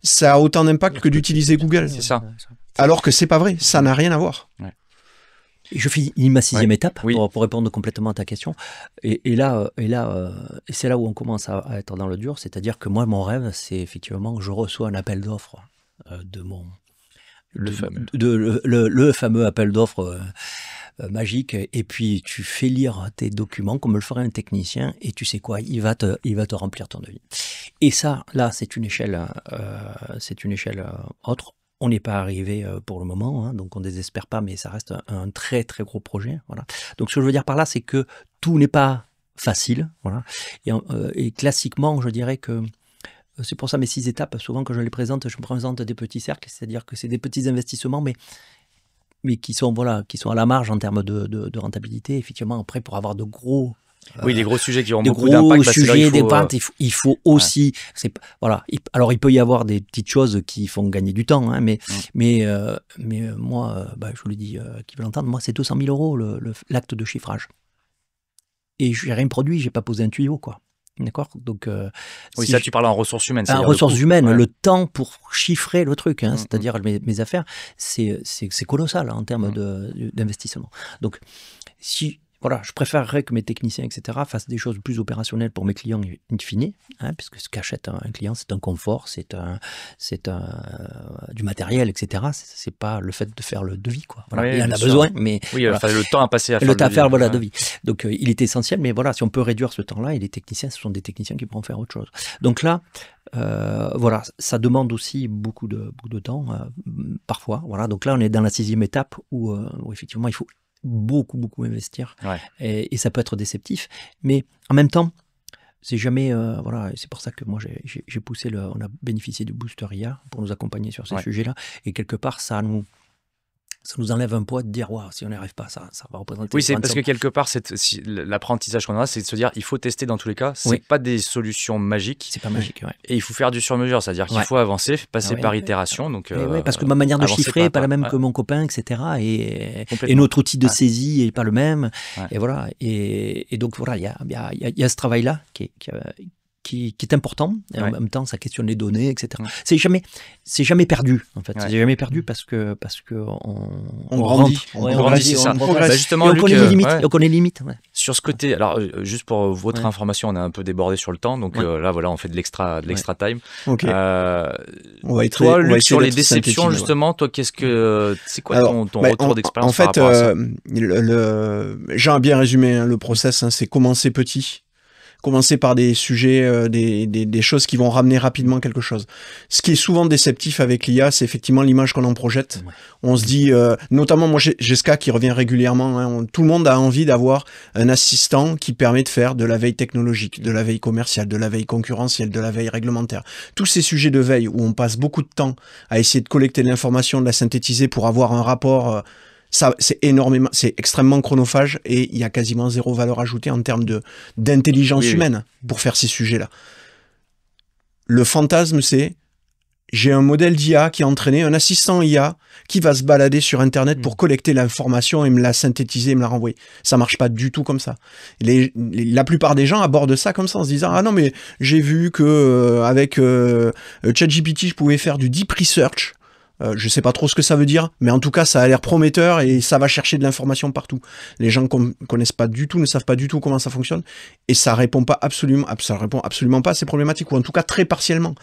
ça a autant d'impact que d'utiliser Google. C'est ça. Alors que c'est pas vrai, ça n'a rien à voir. Je finis ma 6e étape pour répondre complètement à ta question. Et c'est là où on commence à être dans le dur. C'est-à-dire que moi, mon rêve, c'est effectivement que je reçois un appel d'offres le fameux appel d'offres magique. Et puis, tu fais lire tes documents comme le ferait un technicien. Et tu sais quoi, il va te remplir ton devis. Et ça, là, c'est une échelle autre. On n'est pas arrivé pour le moment, hein, donc on ne désespère pas, mais ça reste un très très gros projet. Voilà. Donc ce que je veux dire par là, c'est que tout n'est pas facile. Voilà. Et classiquement, je dirais que c'est pour ça mes 6 étapes, souvent quand je les présente, je me présente des petits cercles, c'est-à-dire que c'est des petits investissements, mais qui sont à la marge en termes de rentabilité. Effectivement, après, pour avoir de gros... des gros sujets qui ont beaucoup d'impact. Il faut aussi... Alors, il peut y avoir des petites choses qui font gagner du temps, hein, mais moi, je vous le dis, qui veut l'entendre, moi, c'est 200 000 € l'acte de chiffrage. Et je n'ai rien produit, je n'ai pas posé un tuyau, quoi. D'accord. Donc, ça, tu parles en ressources humaines. En ressources humaines, le temps pour chiffrer le truc, hein, c'est-à-dire mes affaires, c'est colossal en termes d'investissement. Donc, je préférerais que mes techniciens, etc., fassent des choses plus opérationnelles pour mes clients in fine, hein, puisque ce qu'achète un client, c'est un confort, c'est du matériel, etc. C'est pas le fait de faire le devis, quoi. Voilà. Il en a besoin, mais le temps à passer à faire le devis. Donc, il est essentiel, mais voilà, si on peut réduire ce temps-là, et les techniciens, ce sont des techniciens qui pourront faire autre chose. Donc là, ça demande aussi beaucoup de temps, parfois. Voilà. Donc là, on est dans la 6e étape où effectivement, il faut beaucoup investir et ça peut être déceptif, mais en même temps c'est jamais c'est pour ça que moi j'ai poussé on a bénéficié du Booster IA pour nous accompagner sur ces sujets-là, et quelque part ça nous enlève un poids de dire si on n'y arrive pas, ça va représenter. Oui, c'est parce que quelque part l'apprentissage qu'on a, c'est de se dire il faut tester dans tous les cas. C'est pas des solutions magiques. C'est pas magique. Et il faut faire du sur-mesure, c'est-à-dire qu'il faut avancer, passer par itération. Donc parce que ma manière de chiffrer n'est pas la même que mon copain, etc. Et notre outil de saisie n'est pas le même. Et voilà. Et donc voilà, il y a ce travail-là qui est important, et en même temps ça questionne les données, etc. C'est jamais perdu, en fait. C'est jamais perdu parce que on grandit. On grandit, c'est ça. Justement, on connaît les limites. Sur ce côté, alors juste pour votre information, on a un peu débordé sur le temps, donc là voilà, on fait de l'extra time. Toi, Luc, sur les déceptions justement, toi, c'est quoi ton retour d'expérience? En fait, Jean a bien résumé le process, c'est commencer petit. Commencer par des sujets, des choses qui vont ramener rapidement quelque chose. Ce qui est souvent déceptif avec l'IA, c'est effectivement l'image qu'on en projette. Ouais. On se dit, notamment moi, Jeska qui revient régulièrement, hein, tout le monde a envie d'avoir un assistant qui permet de faire de la veille technologique, de la veille commerciale, de la veille concurrentielle, de la veille réglementaire. Tous ces sujets de veille où on passe beaucoup de temps à essayer de collecter de l'information, de la synthétiser pour avoir un rapport... Ça, c'est extrêmement chronophage et il y a quasiment zéro valeur ajoutée en termes d'intelligence humaine pour faire ces sujets-là. Le fantasme, c'est j'ai un modèle d'IA qui a entraîné un assistant IA qui va se balader sur Internet pour collecter l'information et me la synthétiser et me la renvoyer. Ça marche pas du tout comme ça. La plupart des gens abordent ça comme ça en se disant ah non mais j'ai vu que avec ChatGPT je pouvais faire du deep research. Je sais pas trop ce que ça veut dire, mais en tout cas, ça a l'air prometteur et ça va chercher de l'information partout. Les gens connaissent pas du tout, ne savent pas du tout comment ça fonctionne et ça répond absolument pas à ces problématiques ou en tout cas très partiellement.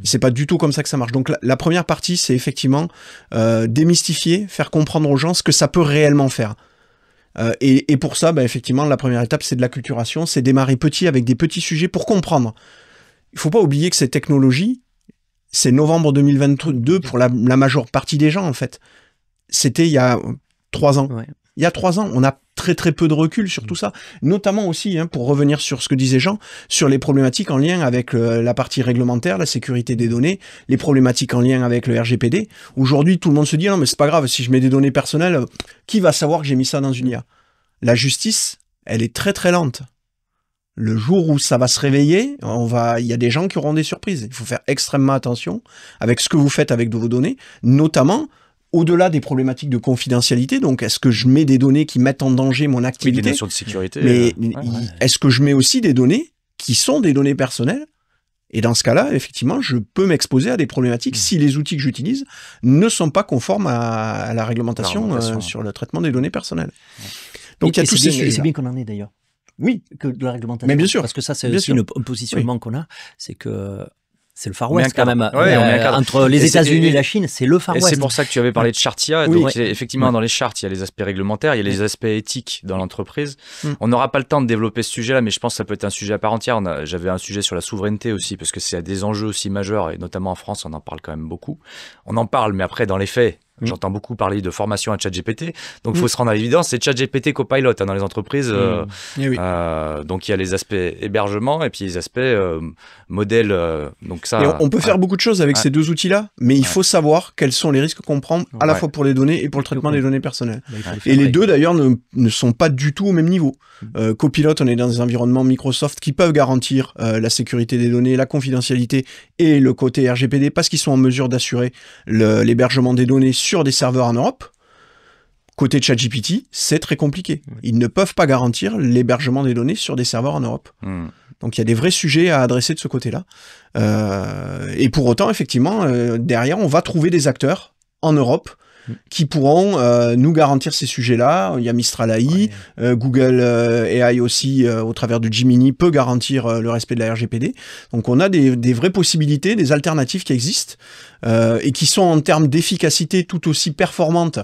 C'est pas du tout comme ça que ça marche. Donc la première partie, c'est effectivement démystifier, faire comprendre aux gens ce que ça peut réellement faire. Et pour ça, effectivement, la première étape, c'est de l'acculturation, c'est démarrer petit avec des petits sujets pour comprendre. Il faut pas oublier que ces technologies, c'est novembre 2022 pour la majeure partie des gens, en fait. C'était il y a 3 ans. Ouais. Il y a 3 ans, on a très très peu de recul sur tout ça. Notamment aussi, hein, pour revenir sur ce que disait Jean, sur les problématiques en lien avec la partie réglementaire, la sécurité des données, les problématiques en lien avec le RGPD. Aujourd'hui, tout le monde se dit, non mais c'est pas grave, si je mets des données personnelles, qui va savoir que j'ai mis ça dans une IA? La justice, elle est très très lente. Le jour où ça va se réveiller, il y a des gens qui auront des surprises. Il faut faire extrêmement attention avec ce que vous faites avec vos données, notamment au-delà des problématiques de confidentialité. Donc, est-ce que je mets des données qui mettent en danger mon activité? Oui, des notions de sécurité. Mais est-ce que je mets aussi des données qui sont des données personnelles? Et dans ce cas-là, effectivement, je peux m'exposer à des problématiques si les outils que j'utilise ne sont pas conformes à la réglementation sur le traitement des données personnelles. Donc, il y a tous ces sujets. C'est bien qu'on en ait d'ailleurs. Oui, que de la réglementation. Mais bien sûr. Parce que ça, c'est aussi un positionnement qu'on a. C'est que c'est le Far West quand même. Entre les États-Unis et la Chine, c'est le Far West. Et c'est pour ça que tu avais parlé de Chartia. Oui, donc, effectivement, dans les chartes, il y a les aspects réglementaires, il y a les aspects éthiques dans l'entreprise. On n'aura pas le temps de développer ce sujet-là, mais je pense que ça peut être un sujet à part entière. J'avais un sujet sur la souveraineté aussi, parce que c'est des enjeux aussi majeurs, et notamment en France, on en parle quand même beaucoup. On en parle, mais après, dans les faits, j'entends beaucoup parler de formation à ChatGPT. Donc, il faut se rendre à l'évidence, c'est ChatGPT Copilot dans les entreprises. Donc, il y a les aspects hébergement et puis les aspects modèle. Donc ça, et on peut faire beaucoup de choses avec ces deux outils-là, mais il faut savoir quels sont les risques qu'on prend à la fois pour les données et pour le traitement des données personnelles. Et les deux, d'ailleurs, ne sont pas du tout au même niveau. Copilot, on est dans des environnements Microsoft qui peuvent garantir la sécurité des données, la confidentialité et le côté RGPD parce qu'ils sont en mesure d'assurer l'hébergement des données sur des serveurs en Europe. Côté ChatGPT, c'est très compliqué. Ils ne peuvent pas garantir l'hébergement des données sur des serveurs en Europe. Donc il y a des vrais sujets à adresser de ce côté-là. Et pour autant, effectivement, derrière, on va trouver des acteurs en Europe qui pourront nous garantir ces sujets-là. Il y a Mistral AI, Google AI aussi, au travers de Gemini, peut garantir le respect de la RGPD. Donc on a des vraies possibilités, des alternatives qui existent et qui sont en termes d'efficacité tout aussi performantes.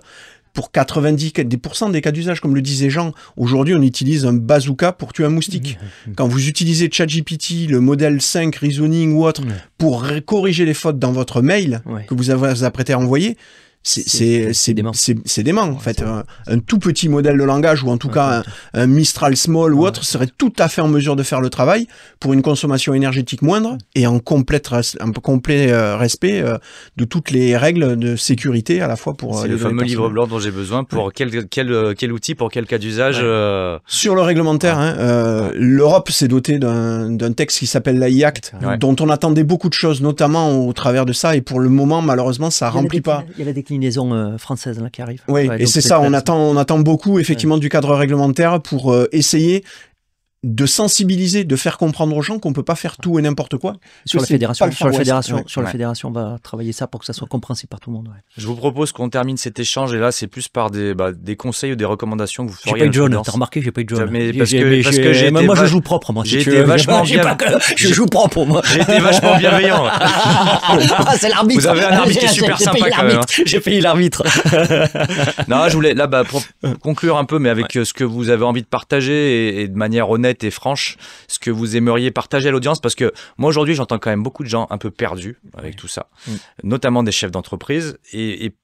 Pour 90% des cas d'usage, comme le disait Jean, aujourd'hui on utilise un bazooka pour tuer un moustique. Quand vous utilisez ChatGPT, le modèle 5, Reasoning ou autre, pour corriger les fautes dans votre mail que vous avez apprêté à envoyer, c'est dément en fait. Un tout petit modèle de langage ou en tout cas un Mistral Small ou autre serait tout à fait en mesure de faire le travail pour une consommation énergétique moindre et en complet respect de toutes les règles de sécurité à la fois pour c'est le fameux livre blanc dont j'ai besoin pour quel outil, pour quel cas d'usage. Sur le réglementaire, l'Europe s'est dotée d'un texte qui s'appelle l'AI Act, dont on attendait beaucoup de choses, notamment au travers de ça, et pour le moment malheureusement ça remplit pas. Il y a la déclinaison française là, qui arrive. Oui, et c'est ça, on attend beaucoup effectivement du cadre réglementaire pour essayer de sensibiliser, de faire comprendre aux gens qu'on peut pas faire tout et n'importe quoi. Sur la fédération, on va travailler ça pour que ça soit compréhensible par tout le monde. Je vous propose qu'on termine cet échange et là, c'est plus par des conseils ou des recommandations que vous feriez. J'ai pas eu de jaune, t'as remarqué, j'ai pas eu de jaune. Mais parce que moi, je joue propre, moi. J'ai été vachement bien. Je joue propre pour moi. J'ai été vachement bienveillant. C'est l'arbitre. Vous avez un arbitre qui est super sympa quand même. J'ai payé l'arbitre. Non, je voulais pour conclure un peu, mais avec ce que vous avez envie de partager et de manière honnête honnête et franche ce que vous aimeriez partager à l'audience, parce que moi aujourd'hui j'entends quand même beaucoup de gens un peu perdus avec tout ça, notamment des chefs d'entreprise et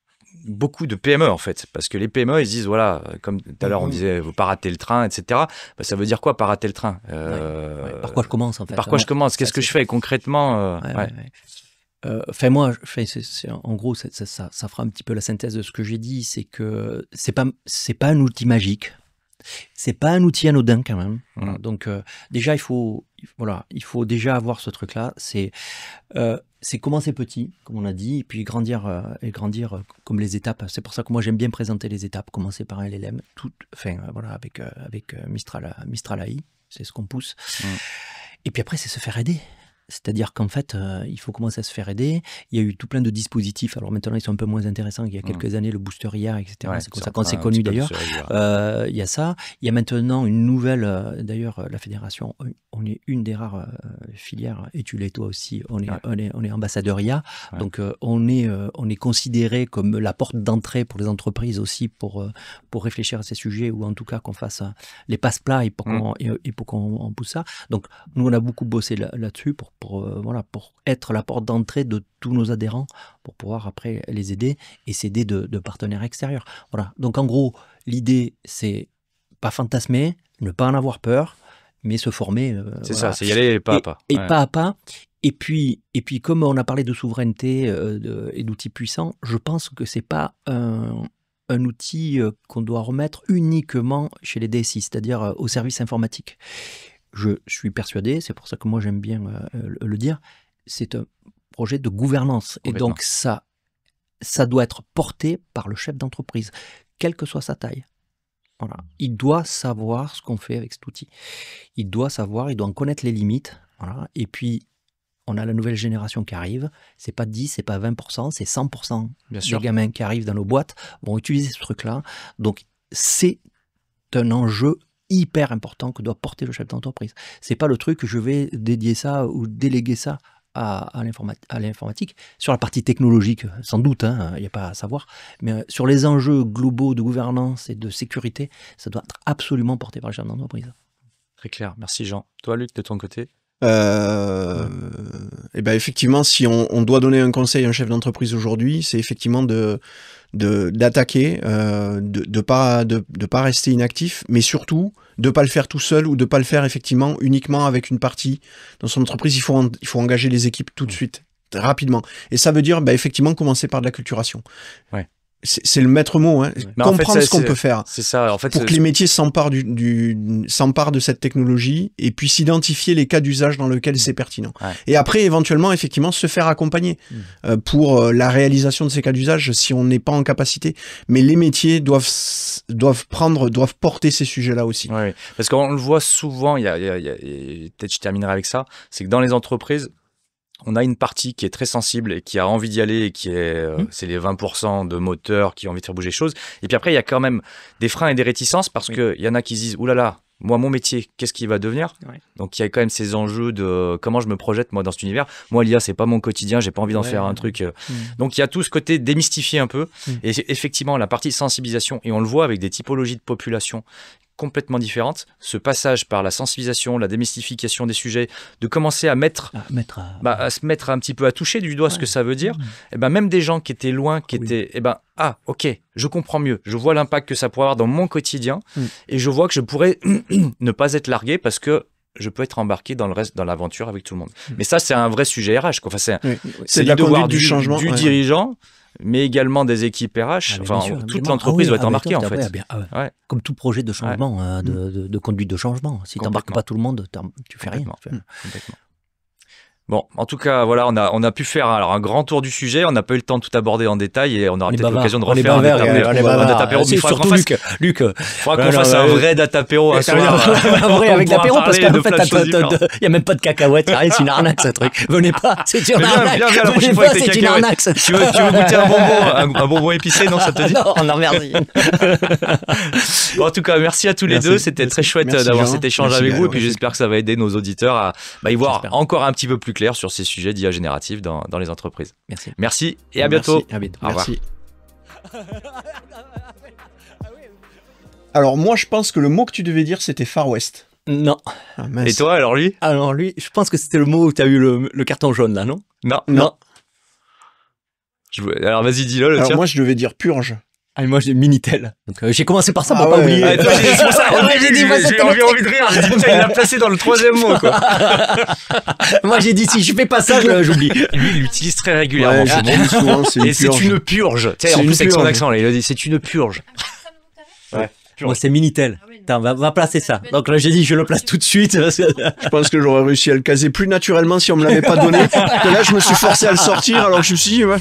beaucoup de PME en fait, parce que les PME ils se disent voilà, comme tout à l'heure on disait faut pas rater le train, etc. Bah, ça veut dire quoi pas rater le train Par quoi je commence en fait? Par quoi je commence? Qu'est-ce que je fais concrètement? Enfin moi, en gros, ça fera un petit peu la synthèse de ce que j'ai dit, c'est que c'est pas un outil magique, c'est pas un outil anodin quand même. Voilà. Donc déjà il faut déjà avoir ce truc-là. C'est commencer petit, comme on a dit, et puis grandir comme les étapes. C'est pour ça que moi j'aime bien présenter les étapes. Commencer par un LLM, avec Mistral AI, c'est ce qu'on pousse. Et puis après c'est se faire aider. C'est-à-dire qu'en fait, il faut commencer à se faire aider. Il y a eu tout plein de dispositifs. Alors maintenant, ils sont un peu moins intéressants qu'il y a quelques années, le booster IA, etc. Ouais, c'est comme ça qu'on s'est connus d'ailleurs. Il y a ça. Il y a maintenant une nouvelle, d'ailleurs, la fédération, on est une des rares filières, et tu l'es toi aussi, on est ambassadeur IA. Ouais. Donc on est considéré comme la porte d'entrée pour les entreprises aussi pour réfléchir à ces sujets, ou en tout cas qu'on fasse les passe-plats et pour qu'on pousse ça. Donc nous, on a beaucoup bossé là-dessus pour être la porte d'entrée de tous nos adhérents, pour pouvoir après les aider et s'aider de partenaires extérieurs. Voilà. Donc en gros, l'idée, c'est pas fantasmer, ne pas en avoir peur, mais se former. C'est ça, c'est y aller pas à pas. Et pas à pas. Et puis comme on a parlé de souveraineté et d'outils puissants, je pense que c'est pas un outil qu'on doit remettre uniquement chez les DSI, c'est-à-dire au service informatique. Je suis persuadé, c'est pour ça que moi j'aime bien le dire, c'est un projet de gouvernance. Et donc ça doit être porté par le chef d'entreprise, quelle que soit sa taille. Voilà. Il doit savoir ce qu'on fait avec cet outil. Il doit en connaître les limites. Voilà. Et puis, on a la nouvelle génération qui arrive. C'est pas 10, c'est pas 20%, c'est 100% des gamins qui arrivent dans nos boîtes vont utiliser ce truc-là. Donc, c'est un enjeu hyper important que doit porter le chef d'entreprise. C'est pas le truc que je vais dédier ça ou déléguer ça à l'informatique. Sur la partie technologique, sans doute, il n'y a pas à savoir, mais sur les enjeux globaux de gouvernance et de sécurité, ça doit être absolument porté par le chef d'entreprise. Très clair. Merci Jean. Toi, Luc, de ton côté? Et ben effectivement, si on doit donner un conseil à un chef d'entreprise aujourd'hui, c'est effectivement d'attaquer, de pas rester inactif, mais surtout de pas le faire tout seul, ou de pas le faire effectivement uniquement avec une partie dans son entreprise. Il faut engager les équipes tout de suite, rapidement. Et ça veut dire effectivement commencer par de l'acculturation. Ouais. C'est le maître mot, hein. Comprendre en fait, ce qu'on peut faire. C'est ça, en fait, pour que les métiers s'emparent s'emparent de cette technologie et puissent identifier les cas d'usage dans lesquels c'est pertinent. Ouais. Et après, éventuellement, effectivement, se faire accompagner pour la réalisation de ces cas d'usage si on n'est pas en capacité. Mais les métiers doivent porter ces sujets-là aussi. Ouais, parce qu'on le voit souvent, peut-être je terminerai avec ça, c'est que dans les entreprises, on a une partie qui est très sensible et qui a envie d'y aller, et qui est, c'est les 20% de moteurs qui ont envie de faire bouger les choses. Et puis après, il y a quand même des freins et des réticences, parce qu'il y en a qui se disent « Oulala, moi, mon métier, qu'est-ce qu'il va devenir ?» Donc, il y a quand même ces enjeux de comment je me projette, moi, dans cet univers. Moi, l'IA, c'est pas mon quotidien, j'ai pas envie d'en faire un truc. Donc, il y a tout ce côté démystifier un peu. Et effectivement, la partie sensibilisation, et on le voit avec des typologies de population complètement différentes, ce passage par la sensibilisation, la démystification des sujets, de commencer à se mettre un petit peu à toucher du doigt ce que ça veut dire, et même des gens qui étaient loin, ok, je comprends mieux, je vois l'impact que ça pourrait avoir dans mon quotidien, et je vois que je pourrais ne pas être largué, parce que je peux être embarqué dans l'aventure avec tout le monde. Mais ça, c'est un vrai sujet RH, quoi. Enfin, c'est le devoir du changement, du dirigeant, mais également des équipes RH. Toute l'entreprise doit être embarquée, en fait. Comme tout projet de changement, de conduite de changement. Si tu n'embarques pas tout le monde, tu fais rien. Complètement. Bon, en tout cas, voilà, on a pu faire un grand tour du sujet. On n'a pas eu le temps de tout aborder en détail, et on aura peut-être l'occasion de refaire un datapéro. C'est surtout Luc. Il faudra qu'on fasse un vrai datapéro un soir. Un vrai avec l'apéro, parce qu'en fait, il n'y a même pas de cacahuètes, c'est une arnaque, ce truc. Venez pas, c'est une arnaque. Venez pas, c'est une arnaque. Tu veux goûter un bonbon épicé, non, ça te dit? Non, merci. Bon, en tout cas, merci à tous les deux. C'était très chouette d'avoir cet échange avec vous, et puis j'espère que ça va aider nos auditeurs à y voir encore un petit peu plus clair sur ces sujets d'IA générative dans les entreprises. Merci et à bientôt. Au revoir. Alors moi je pense que le mot que tu devais dire c'était Far West. Non. Ah, mince. Et toi, alors lui? Alors lui, je pense que c'était le mot où tu as eu le carton jaune là, non? Non. Non. Alors vas-y, dis-le, le Alors tien. moi, je devais dire purge. Ah, moi j'ai Minitel. Donc j'ai commencé par ça Ah pour pas ouais. oublier. Ah, toi, c'est pour ça, J'ai dit, moi, j'ai c'était envie de rire. J'ai dit, putain, il l'a placé dans le troisième mot, quoi. Moi j'ai dit si je fais pas ça, j'oublie. Lui, il l'utilise très régulièrement. Ouais, ce mot. je dis souvent, c'est Et une c'est purge. une purge. Tu sais, en C'est plus, une avec son purge. accent, là, il a dit, c'est une purge. Ouais. Moi c'est Minitel. Attends, va placer ça. Donc là j'ai dit je le place tout de suite. Parce que... Je pense que j'aurais réussi à le caser plus naturellement si on me l'avait pas donné. Que là, je me suis forcé à le sortir alors que je me suis dit, ouais.